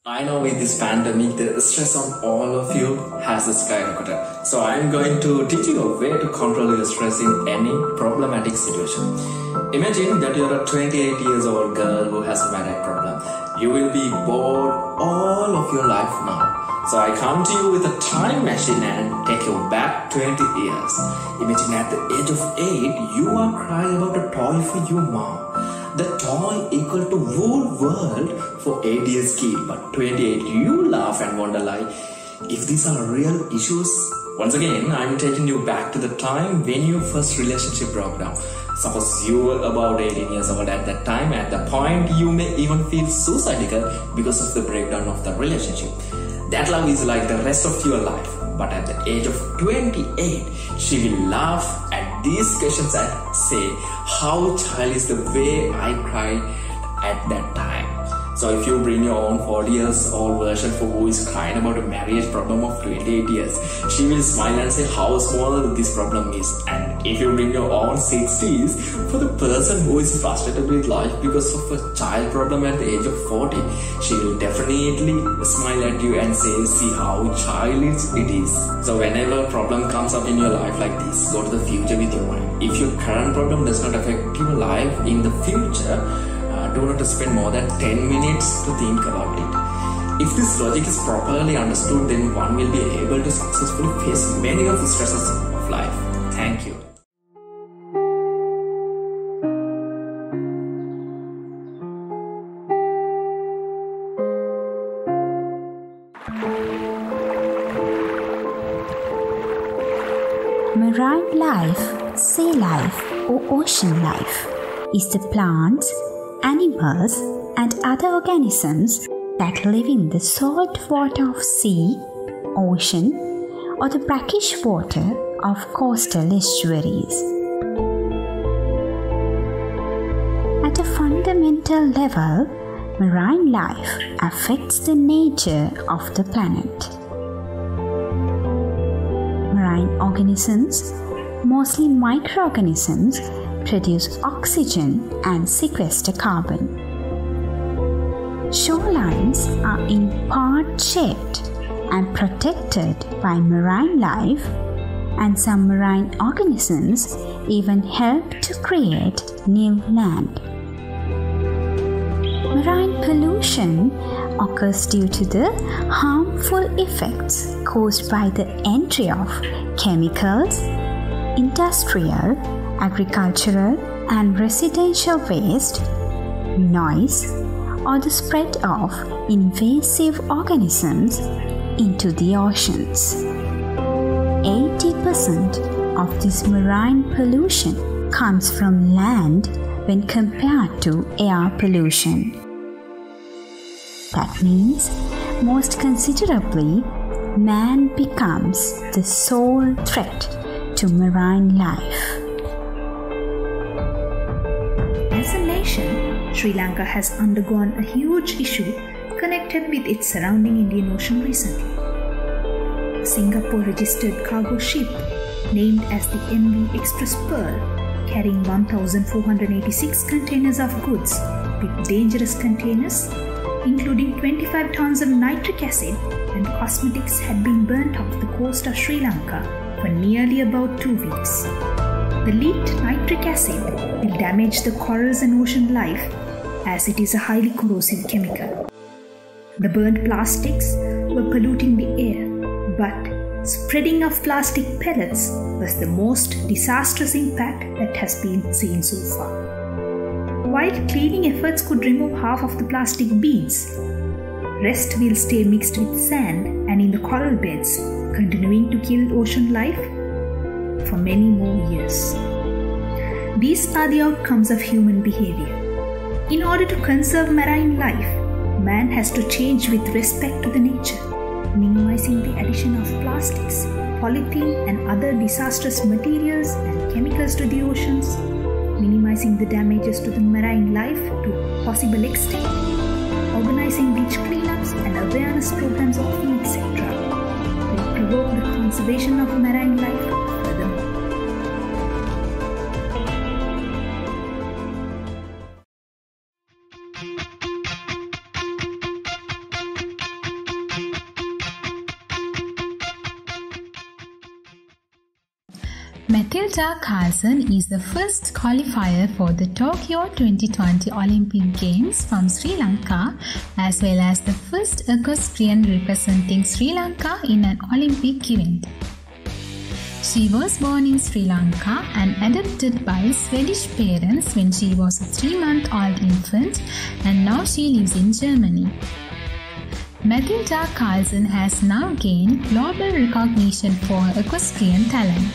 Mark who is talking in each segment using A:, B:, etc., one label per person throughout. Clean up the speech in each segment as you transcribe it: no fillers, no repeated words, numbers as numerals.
A: I know with this pandemic, the stress on all of you has skyrocketed. So I'm going to teach you a way to control your stress in any problematic situation. Imagine that you're a 28 years old girl who has a marriage problem. You will be bored all of your life now. So I come to you with a time machine and take you back 20 years. Imagine at the age of 8, you are crying about a toy for your mom. The toy equal to whole world for 8 years kid, but 28 you laugh and wonder like, if these are real issues. Once again, I'm taking you back to the time when your first relationship broke down. Suppose you were about 18 years old at that time. At the point, you may even feel suicidal because of the breakdown of the relationship. That love is like the rest of your life. But at the age of 28, she will laugh at these questions and say, how childish the way I cried at that time. So if you bring your own 40 years old version for who is crying about a marriage problem of 28 years, she will smile and say how small this problem is. And if you bring your own 60s for the person who is frustrated with life because of a child problem at the age of 40, she will definitely smile at you and say, see how childish it is. So whenever a problem comes up in your life like this, go to the future with your mind. If your current problem does not affect your life in the future, do not spend more than 10 minutes to think about it. If this logic is properly understood, then one will be able to successfully face many of the stresses of life. Thank you.
B: Marine life, sea life or ocean life is the plants, animals and other organisms that live in the salt water of sea, ocean or the brackish water of coastal estuaries. At a fundamental level, marine life affects the nature of the planet. Marine organisms, mostly microorganisms, produce oxygen and sequester carbon. Shorelines are in part shaped and protected by marine life, and some marine organisms even help to create new land. Marine pollution occurs due to the harmful effects caused by the entry of chemicals, industrial, agricultural and residential waste, noise, or the spread of invasive organisms into the oceans. 80% of this marine pollution comes from land when compared to air pollution. That means, most considerably, man becomes the sole threat to marine life.
C: As a nation, Sri Lanka has undergone a huge issue connected with its surrounding Indian Ocean recently. A Singapore-registered cargo ship named as the MV Express Pearl, carrying 1,486 containers of goods with dangerous containers, including 25 tons of nitric acid and cosmetics, had been burnt off the coast of Sri Lanka for nearly about 2 weeks. The leaked nitric acid will damage the corals and ocean life as it is a highly corrosive chemical. The burnt plastics were polluting the air, but spreading of plastic pellets was the most disastrous impact that has been seen so far. While cleaning efforts could remove half of the plastic beads, rest will stay mixed with sand and in the coral beds, continuing to kill ocean life for many more years. These are the outcomes of human behavior. In order to conserve marine life, man has to change with respect to the nature, minimizing the addition of plastics, polythene and other disastrous materials and chemicals to the oceans, minimizing the damages to the marine life to a possible extent, organizing beach cleanups and awareness programs often, etc. will promote the conservation of marine life furthermore.
B: Matilda Carlsen is the first qualifier for the Tokyo 2020 Olympic Games from Sri Lanka, as well as the first equestrian representing Sri Lanka in an Olympic event. She was born in Sri Lanka and adopted by Swedish parents when she was a 3-month-old infant, and now she lives in Germany. Matilda Carlsen has now gained global recognition for her equestrian talent.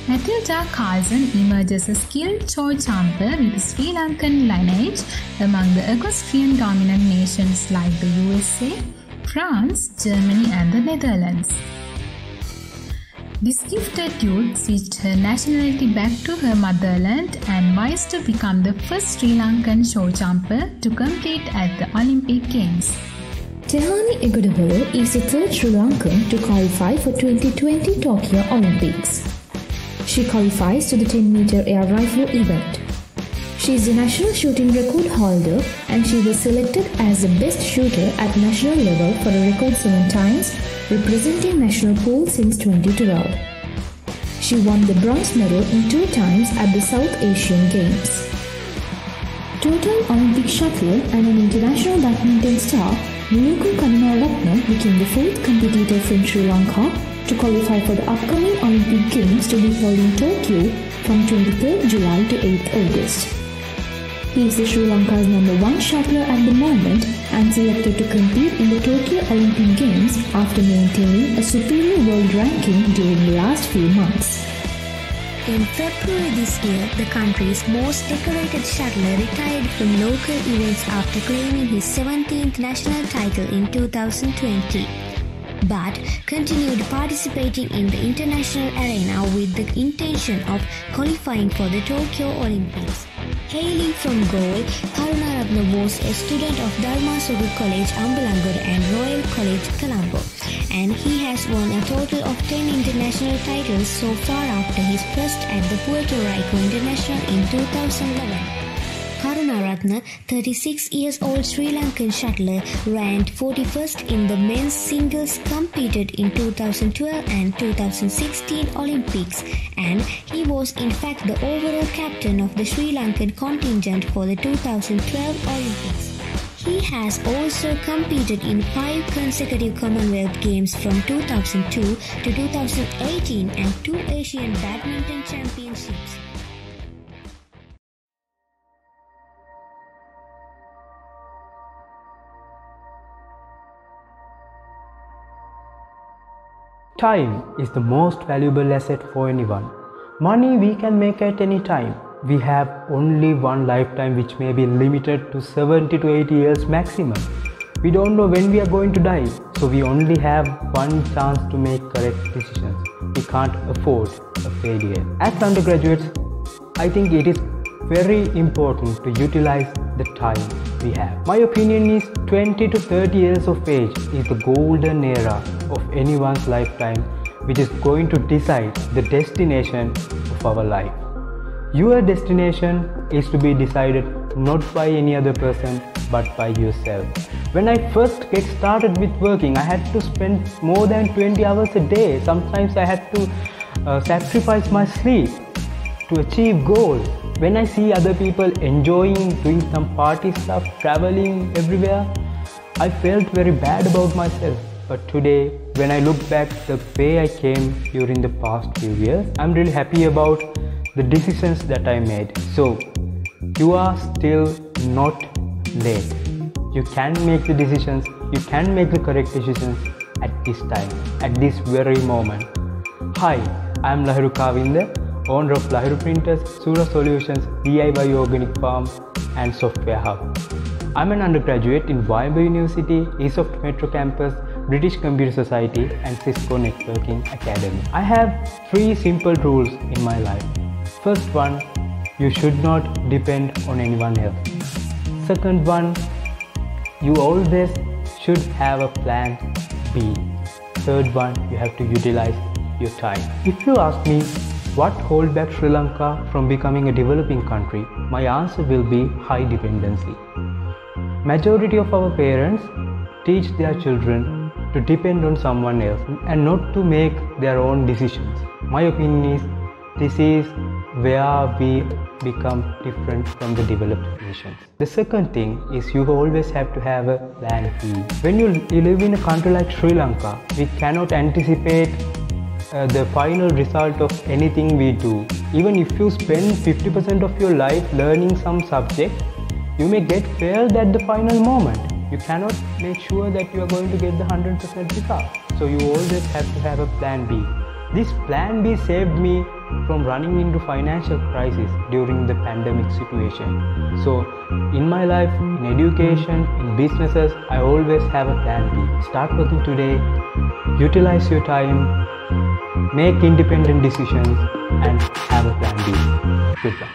B: Matilda Carlsen emerges a skilled show jumper with Sri Lankan lineage among the equestrian dominant nations like the USA, France, Germany and the Netherlands. This gifted youth switched her nationality back to her motherland and vows to become the first Sri Lankan show jumper to compete at the Olympic Games.
D: Tehani Egodabolo is the third Sri Lankan to qualify for 2020 Tokyo Olympics. She qualifies to the 10-meter air rifle event. She is the national shooting record holder and she was selected as the best shooter at national level for a record 7 times, representing national pool since 2012. She won the bronze medal in 2 times at the South Asian Games. Two-time Olympic shuttle and an international badminton star, Niluka Karunaratne became the 4th competitor from Sri Lanka to qualify for the upcoming Olympic Games to be held in Tokyo from 23rd July to 8th August. He is Sri Lanka's #1 shuttler at the moment and selected to compete in the Tokyo Olympic Games after maintaining a superior world ranking during the last few months.
E: In February this year, the country's most decorated shuttler retired from local events after claiming his 17th national title in 2020. But continued participating in the international arena with the intention of qualifying for the Tokyo Olympics. Hailing from Goa, Karunaratne was a student of Dharmasugha College, Ambalangura and Royal College, Colombo, and he has won a total of 10 international titles so far after his first at the Puerto Rico International in 2011. Karunaratne, 36 years old Sri Lankan shuttler, ranked 41st in the men's singles, competed in 2012 and 2016 Olympics, and he was in fact the overall captain of the Sri Lankan contingent for the 2012 Olympics. He has also competed in 5 consecutive Commonwealth Games from 2002 to 2018 and 2 Asian Badminton Championships.
F: Time is the most valuable asset for anyone. Money we can make at any time. We have only one lifetime which may be limited to 70 to 80 years maximum. We don't know when we are going to die, so we only have one chance to make correct decisions. We can't afford a failure. As undergraduates, I think it is very important to utilize the time we have. My opinion is 20 to 30 years of age is the golden era of anyone's lifetime, which is going to decide the destination of our life. Your destination is to be decided not by any other person but by yourself. When I first get started with working, I had to spend more than 20 hours a day. Sometimes I had to sacrifice my sleep to achieve goals. When I see other people enjoying doing some party stuff, traveling everywhere, I felt very bad about myself. But today, when I look back the way I came during the past few years, I'm really happy about the decisions that I made. So, you are still not late. You can make the decisions, you can make the correct decisions at this time, at this very moment. Hi, I am Lahiru Kavinda, owner of Lahiru Printers, Sura Solutions, DIY Organic Farm and Software Hub. I'm an undergraduate in Wimber University, ESOFT Metro Campus, British Computer Society and Cisco Networking Academy. I have 3 simple rules in my life. First one, you should not depend on anyone else. Second one, you always should have a plan B. Third one, you have to utilize your time. If you ask me what holds back Sri Lanka from becoming a developing country, my answer will be high dependency. Majority of our parents teach their children to depend on someone else and not to make their own decisions. my opinion is this is where we become different from the developed nations. The second thing is you always have to have a plan B. When you live in a country like Sri Lanka, we cannot anticipate the final result of anything we do. Even if you spend 50% of your life learning some subject, you may get failed at the final moment. You cannot make sure that you are going to get the 100% result. So you always have to have a plan B. This plan B saved me from running into financial crisis during the pandemic situation. So in my life, in education, in businesses, I always have a plan B. Start working today, utilize your time, make independent decisions, and have a plan B. Good luck.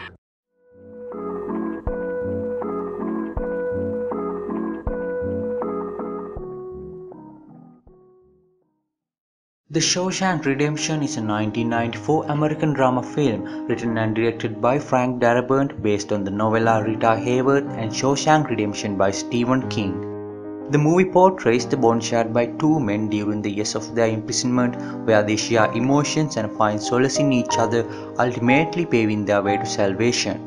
G: The Shawshank Redemption is a 1994 American drama film written and directed by Frank Darabont based on the novella Rita Hayworth and Shawshank Redemption by Stephen King. The movie portrays the bond shared by two men during the years of their imprisonment, where they share emotions and find solace in each other, ultimately paving their way to salvation.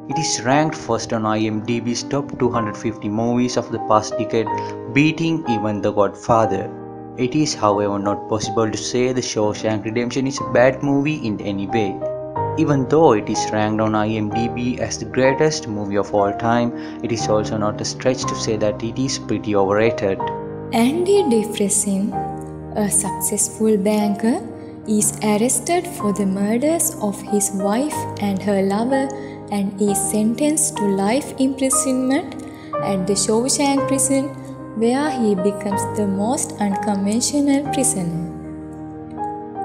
G: It is ranked first on IMDb's top 250 movies of the past decade, beating even The Godfather. It is, however, not possible to say The Shawshank Redemption is a bad movie in any way. Even though it is ranked on IMDb as the greatest movie of all time, it is also not a stretch to say that it is pretty overrated.
H: Andy Dufresne, a successful banker, is arrested for the murders of his wife and her lover and is sentenced to life imprisonment at the Shawshank prison, where he becomes the most unconventional prisoner.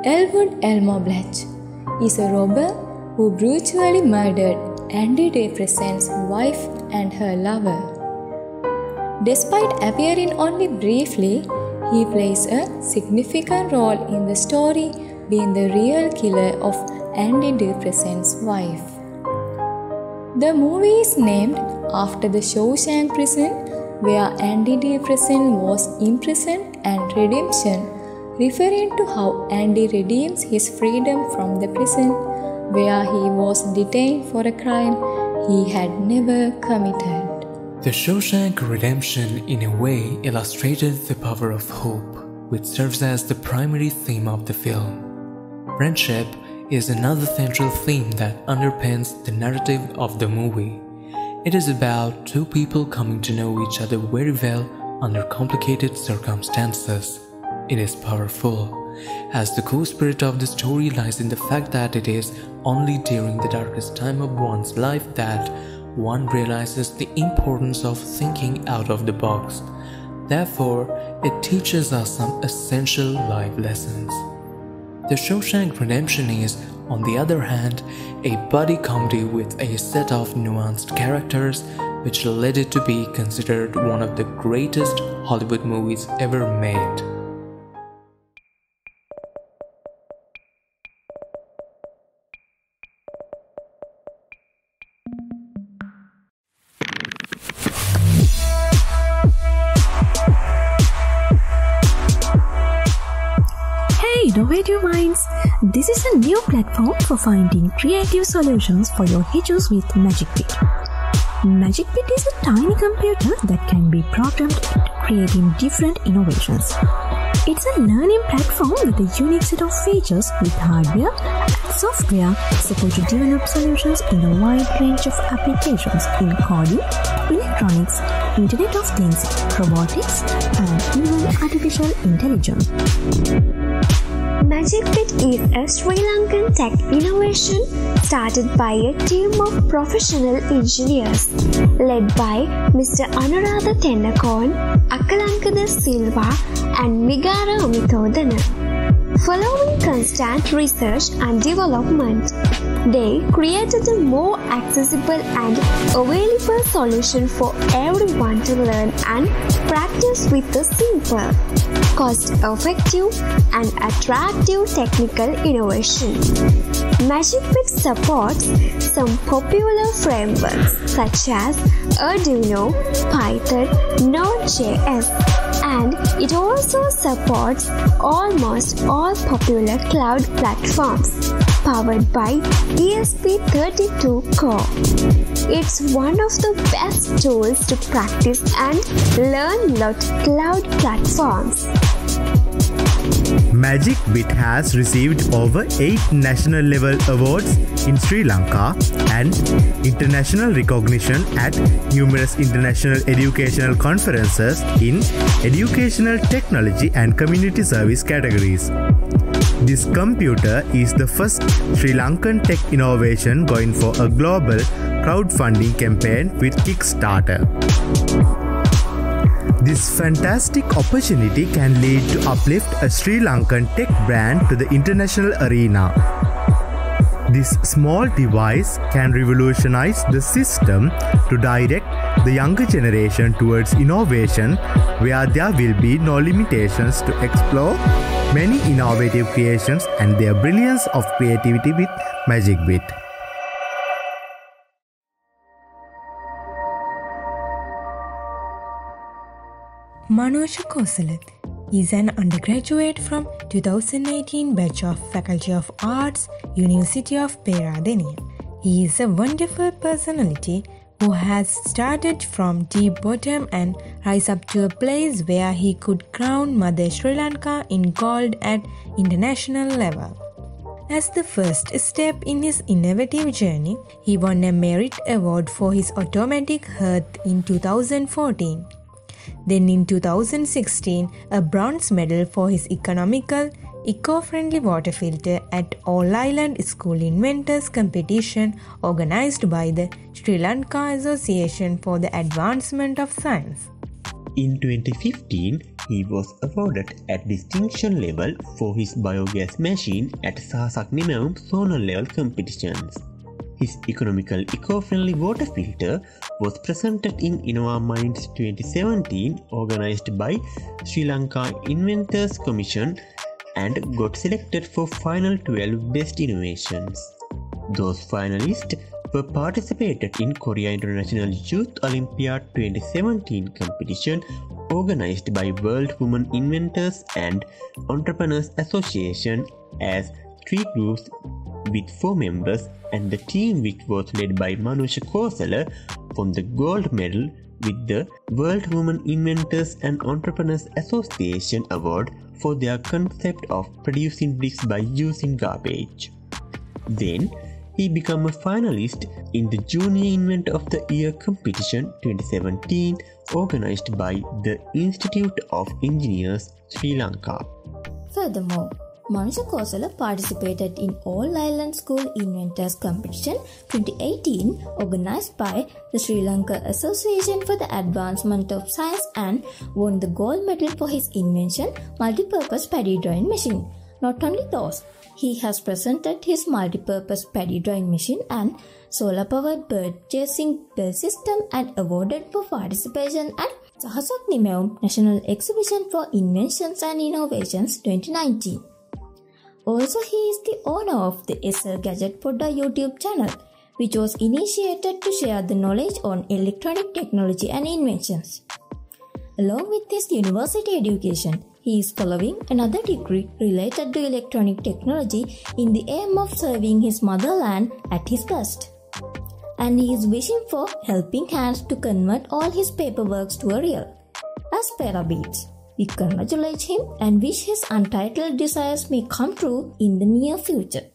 H: Elwood Elmer Blatch is a robber who brutally murdered Andy Dufresne's wife and her lover. Despite appearing only briefly, he plays a significant role in the story, being the real killer of Andy Dufresne's wife. The movie is named after the Shawshank prison, where Andy Dufresne was imprisoned, and redemption, referring to how Andy redeems his freedom from the prison, where he was detained for a crime he had never committed.
I: The Shawshank Redemption in a way illustrated the power of hope, which serves as the primary theme of the film. Friendship is another central theme that underpins the narrative of the movie. It is about two people coming to know each other very well under complicated circumstances. It is powerful, as the core spirit of the story lies in the fact that it is only during the darkest time of one's life that one realizes the importance of thinking out of the box. Therefore, it teaches us some essential life lessons. The Shawshank Redemption is, on the other hand, a buddy comedy with a set of nuanced characters, which led it to be considered one of the greatest Hollywood movies ever made.
J: Innovative Minds. This is a new platform for finding creative solutions for your issues with MagicBit. MagicBit is a tiny computer that can be programmed into creating different innovations. It's a learning platform with a unique set of features with hardware and software support to develop solutions in a wide range of applications in coding, electronics, Internet of Things, robotics, and even artificial intelligence.
E: MagicBit is a Sri Lankan tech innovation started by a team of professional engineers led by Mr. Anuradha Tennakon, Akalankada Silva and Migara Amithodana. Following constant research and development, they created a more accessible and available solution for everyone to learn and practice with a simple, cost-effective and attractive technical innovation. MagicBit supports some popular frameworks such as Arduino, Python, Node.js, and it also supports almost all popular cloud platforms, powered by ESP32 Core. It's one of the best tools to practice and learn about cloud platforms.
K: MagicBit has received over 8 national level awards in Sri Lanka and international recognition at numerous international educational conferences in educational technology and community service categories. This computer is the first Sri Lankan tech innovation going for a global crowdfunding campaign with Kickstarter. This fantastic opportunity can lead to uplift a Sri Lankan tech brand to the international arena. This small device can revolutionize the system to direct the younger generation towards innovation, where there will be no limitations to explore many innovative creations and their brilliance of creativity with MagicBit.
L: Manoj Kosala is an undergraduate from 2018 batch of Faculty of Arts, University of Peradeniya. He is a wonderful personality who has started from deep bottom and rise up to a place where he could crown Mother Sri Lanka in gold at international level. As the first step in his innovative journey, he won a merit award for his automatic hearth in 2014. Then in 2016, a bronze medal for his economical, eco-friendly water filter at All Island School Inventors competition organized by the Sri Lanka Association for the Advancement of Science.
M: In 2015, he was awarded at distinction level for his biogas machine at Sasak Nimewum zonal level competitions. His economical eco-friendly water filter was presented in Innova Minds 2017 organized by Sri Lanka Inventors Commission and got selected for final 12 best innovations. Those finalists were participated in Korea International Youth Olympiad 2017 competition organized by World Women Inventors and Entrepreneurs Association as 3 groups with 4 members, and the team which was led by Manoj Kosala won the gold medal with the World Women Inventors and Entrepreneurs Association Award for their concept of producing bricks by using garbage. Then, he became a finalist in the Junior Inventor of the Year competition 2017 organized by the Institute of Engineers, Sri Lanka.
N: Furthermore, Manoj Kosala participated in All Island School Inventors Competition 2018 organized by the Sri Lanka Association for the Advancement of Science and won the gold medal for his invention, multi-purpose paddy drying machine. Not only those, he has presented his multi-purpose paddy drying machine and solar-powered bird chasing bell system and awarded for participation at Sasak Nimewum National Exhibition for Inventions and Innovations 2019. Also, he is the owner of the SL Gadget Podda YouTube channel, which was initiated to share the knowledge on electronic technology and inventions. Along with his university education, he is following another degree related to electronic technology in the aim of serving his motherland at his best. And he is wishing for helping hands to convert all his paperworks to a real. As Parabeats, we congratulate him and wish his untitled desires may come true in the near future.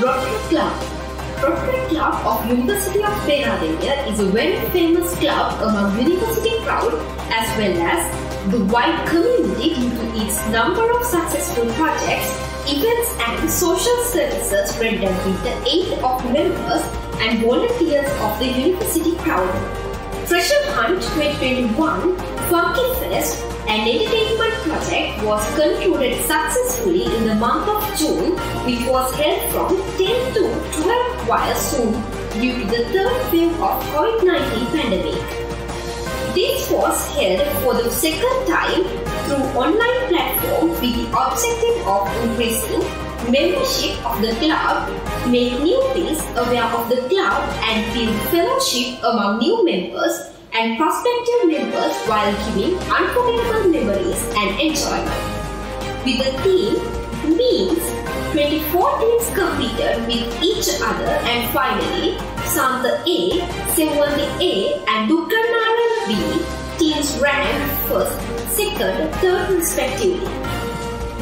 O: Rotary Club. Rotary Club of University of Peradeniya is a very famous club among university crowd as well as the wide community due to its number of successful projects, events and social services rendered with the aid of members and volunteers of the university crowd. Treasure Hunt 2021 Funky Fest, an entertainment project, was concluded successfully in the month of June, which was held from 10 to 12 via Zoom due to the third wave of COVID-19 pandemic. This was held for the second time through online platform with the objective of increasing membership of the club, make newbies aware of the club and build fellowship among new members and prospective members while giving unforgettable memories and enjoyment. With the theme means 24 teams competed with each other and finally Santa A, Sevandi A and Dukkanara B teams ranked first, second, third respectively.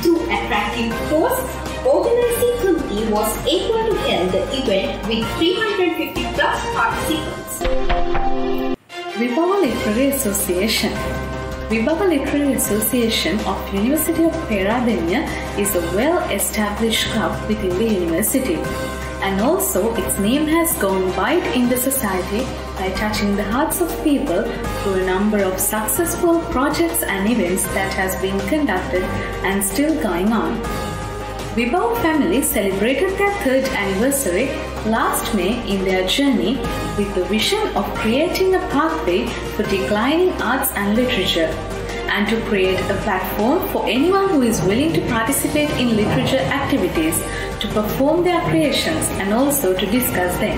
O: Through attractive posts, organizing committee was able to hold the event with 350 plus participants.
C: Vibhava Literary Association. Vibhava Literary Association of University of Peradeniya is a well-established club within the university, and also its name has gone wide in the society by touching the hearts of people through a number of successful projects and events that has been conducted and still going on. Vibhava family celebrated their 3rd anniversary last May in their journey with the vision of creating a pathway for declining arts and literature, and to create a platform for anyone who is willing to participate in literature activities, to perform their creations and also to discuss them.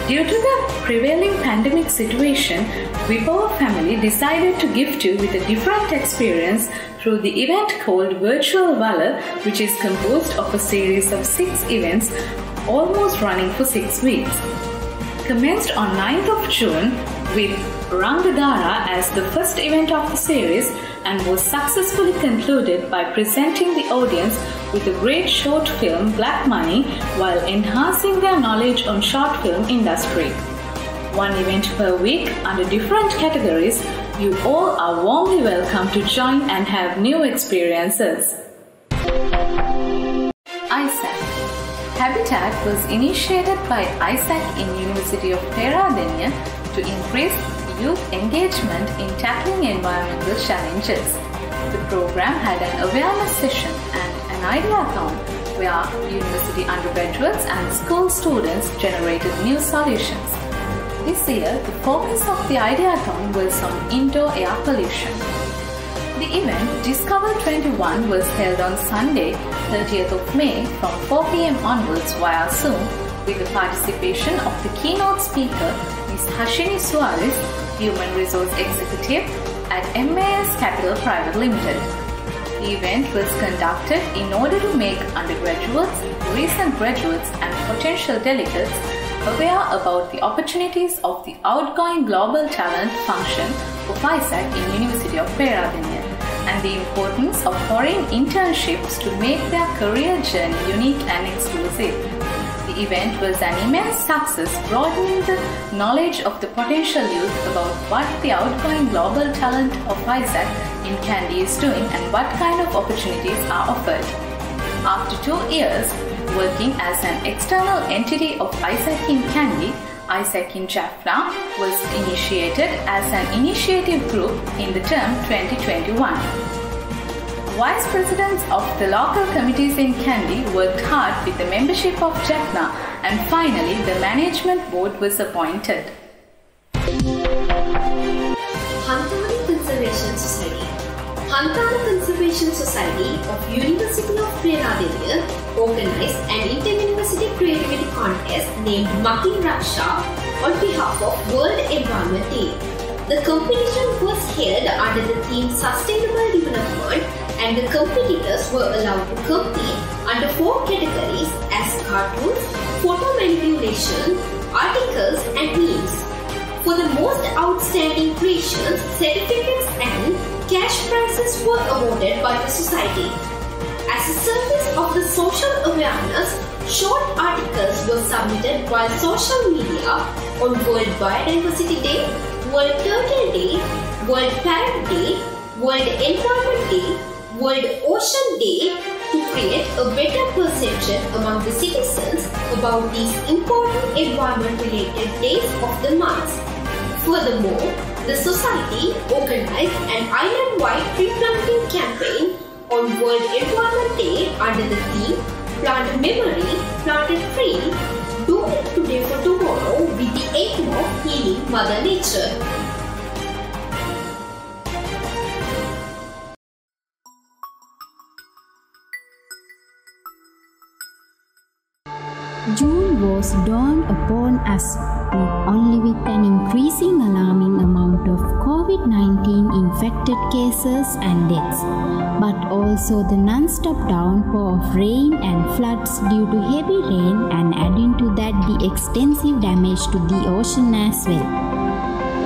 C: Due to the prevailing pandemic situation, Vibhava family decided to gift you with a different experience through the event called Virtual Valor, which is composed of a series of 6 events almost running for 6 weeks. Commenced on 9th of June with Rangadara as the first event of the series and was successfully concluded by presenting the audience with a great short film Black Money while enhancing their knowledge on short film industry. 1 event per week under different categories, you all are warmly welcome to join and have new experiences. ISAC. Habitat was initiated by ISAC in University of Peradeniya to increase youth engagement in tackling environmental challenges. The program had an awareness session and an ideathon where university undergraduates and school students generated new solutions. This year, the focus of the ideathon was on indoor air pollution. The event Discover 21 was held on Sunday, 30th of May from 4 p.m. onwards via Zoom with the participation of the keynote speaker Ms. Hashini Suarez, Human Resource Executive at MAS Capital Private Limited. The event was conducted in order to make undergraduates, recent graduates and potential delegates aware about the opportunities of the outgoing global talent function of ISAC in University of Peradeniya and the importance of foreign internships to make their career journey unique and exclusive. The event was an immense success, broadening the knowledge of the potential youth about what the outgoing global talent of ISAC in Kandy is doing and what kind of opportunities are offered. After 2 years working as an external entity of ISAC in Kandy, ISAC in Jaffna was initiated as an initiative group in the term 2021. Vice presidents of the local committees in Kandy worked hard with the membership of Jaffna, and finally the management board was appointed.
O: Hantana Conservation Society. Hantana Conservation Society of University of Peradeniya organized an inter-university creativity contest named Mati Raksha on behalf of World Environment Day. The competition was held under the theme Sustainable Development, and the competitors were allowed to compete under 4 categories as cartoons, photo manipulation, articles and memes. For the most outstanding creations, certificates and cash prizes were awarded by the society. As a service of the social awareness, short articles were submitted via social media on World Biodiversity Day, World Turtle Day, World Parrot Day, World Environment Day, World Ocean Day to create a better perception among the citizens about these important environment-related days of the month. Furthermore, the society organized an island-wide tree planting campaign on World Environment Day under the theme Plant a Memory, Plant a Tree, Do It Today for Tomorrow with the aim of healing Mother Nature.
B: June was dawned upon us not only with an increasing alarming amount of COVID-19 infected cases and deaths, but also the non-stop downpour of rain and floods due to heavy rain, and adding to that the extensive damage to the ocean as well.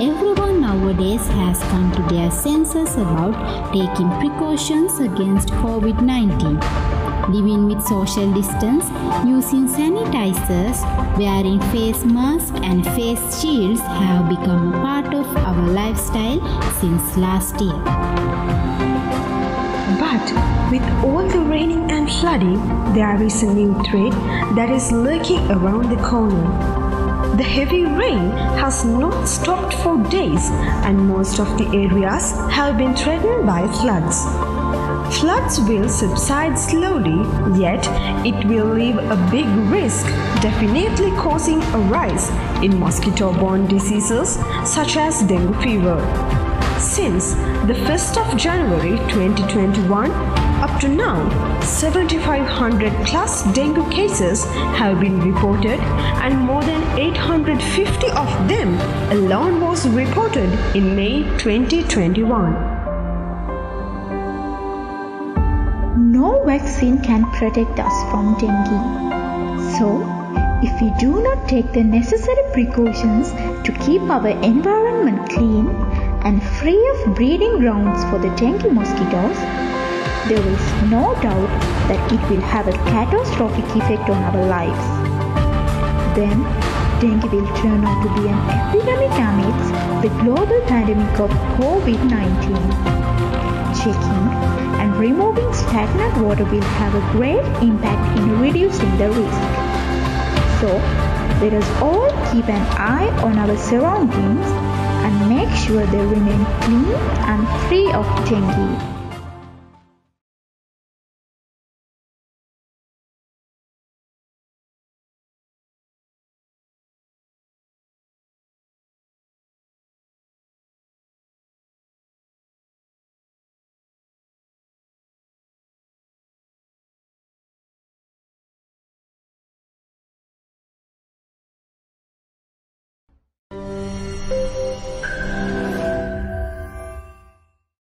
B: Everyone nowadays has come to their senses about taking precautions against COVID-19. Living with social distance, using sanitizers, wearing face masks and face shields have become a part of our lifestyle since last year.
J: But with all the raining and flooding, there is a new threat that is lurking around the corner. The heavy rain has not stopped for days, and most of the areas have been threatened by floods. Floods will subside slowly, yet it will leave a big risk, definitely causing a rise in mosquito-borne diseases such as dengue fever. Since the 1st of January 2021, up to now, 7,500 plus dengue cases have been reported, and more than 850 of them alone was reported in May 2021.
C: No vaccine can protect us from dengue. So, if we do not take the necessary precautions to keep our environment clean and free of breeding grounds for the dengue mosquitoes, there is no doubt that it will have a catastrophic effect on our lives. Then, dengue will turn out to be an epidemic amidst the global pandemic of COVID-19. Checking and removing stagnant water will have a great impact in reducing the risk. So, let us all keep an eye on our surroundings and make sure they remain clean and free of dengue.